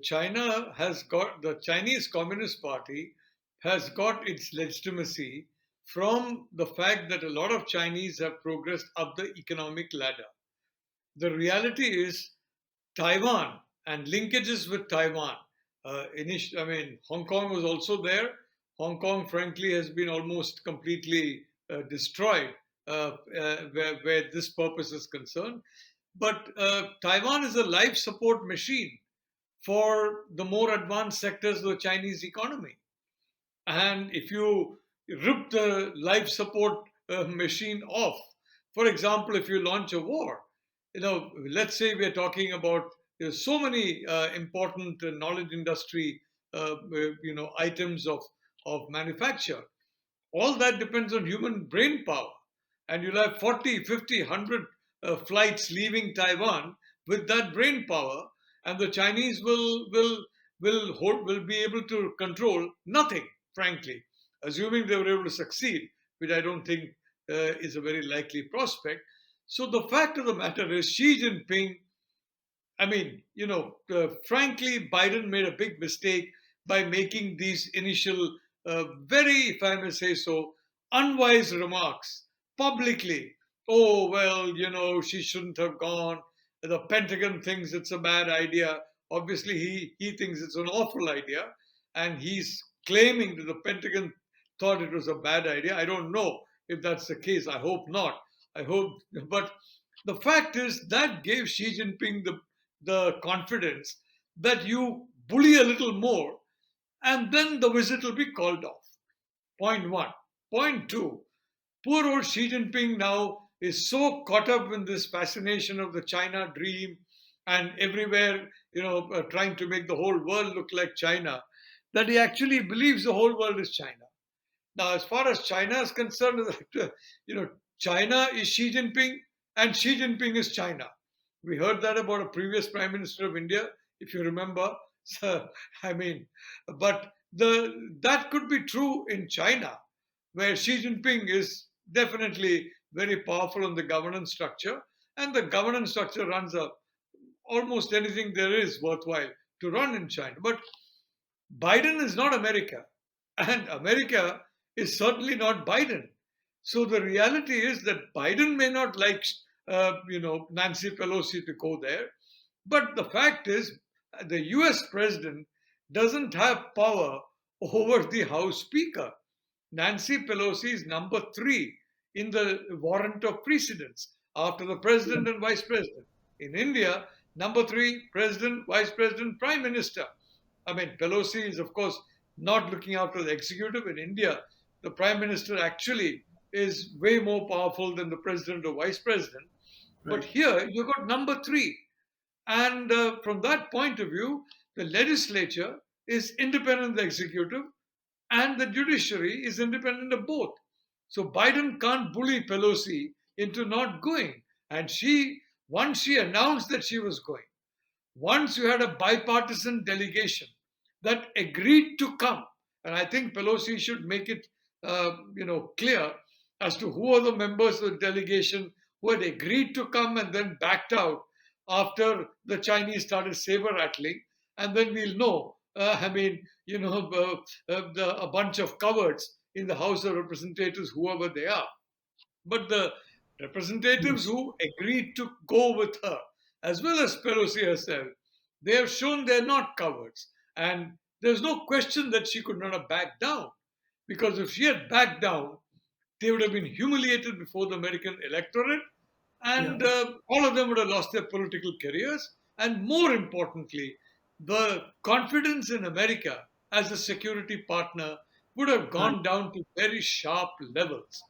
China has got the Chinese Communist Party has got its legitimacy from the fact that a lot of Chinese have progressed up the economic ladder. The reality is Taiwan and linkages with Taiwan. I mean, Hong Kong was also there. Hong Kong, frankly, has been almost completely destroyed where this purpose is concerned. But Taiwan is a life support machine for the more advanced sectors of the Chinese economy. And if you rip the life support machine off, for example, if you launch a war, let's say we're talking about so many important knowledge industry, items of manufacture. All that depends on human brain power. And you'll have 40, 50, 100 flights leaving Taiwan with that brain power, and the Chinese will be able to control nothing, frankly, assuming they were able to succeed, which I don't think is a very likely prospect. So the fact of the matter is, Xi Jinping, I mean, frankly, Biden made a big mistake by making these initial, very, if I may say so, unwise remarks publicly. Oh, well, she shouldn't have gone. The Pentagon thinks it's a bad idea. Obviously, he thinks it's an awful idea. And he's claiming that the Pentagon thought it was a bad idea. I don't know if that's the case. I hope not. I hope, but the fact is that gave Xi Jinping the confidence that you bully a little more and then the visit will be called off. Point one. Point two, poor old Xi Jinping now is so caught up in this fascination of the China dream and everywhere, trying to make the whole world look like China, that he actually believes the whole world is China. Now, as far as China is concerned, China is Xi Jinping and Xi Jinping is China. We heard that about a previous Prime Minister of India, if you remember. So, I mean, but that could be true in China, where Xi Jinping is definitely very powerful in the governance structure, and the governance structure runs up almost anything there is worthwhile to run in China. But Biden is not America, and America is certainly not Biden. So the reality is that Biden may not like, Nancy Pelosi to go there, but the fact is, the U.S. president doesn't have power over the House Speaker. Nancy Pelosi is number three in the warrant of precedence after the president and vice president. In India, number three, president, vice president, prime minister. I mean, Pelosi is, of course, not looking after the executive. In India, the prime minister actually is way more powerful than the president or vice president. But Right. here, you got number three. And from that point of view, the legislature is independent of the executive and the judiciary is independent of both. So Biden can't bully Pelosi into not going. And once she announced that she was going, once you had a bipartisan delegation that agreed to come, and I think Pelosi should make it, clear as to who are the members of the delegation who had agreed to come and then backed out after the Chinese started saber-rattling, and then we'll know. A bunch of cowards in the House of Representatives, whoever they are. But the representatives Yes. who agreed to go with her, as well as Pelosi herself, they have shown they're not cowards. And there's no question that she could not have backed down. Because if she had backed down, they would have been humiliated before the American electorate, Yeah. and all of them would have lost their political careers. And more importantly, the confidence in America as a security partner would have Right. gone down to very sharp levels.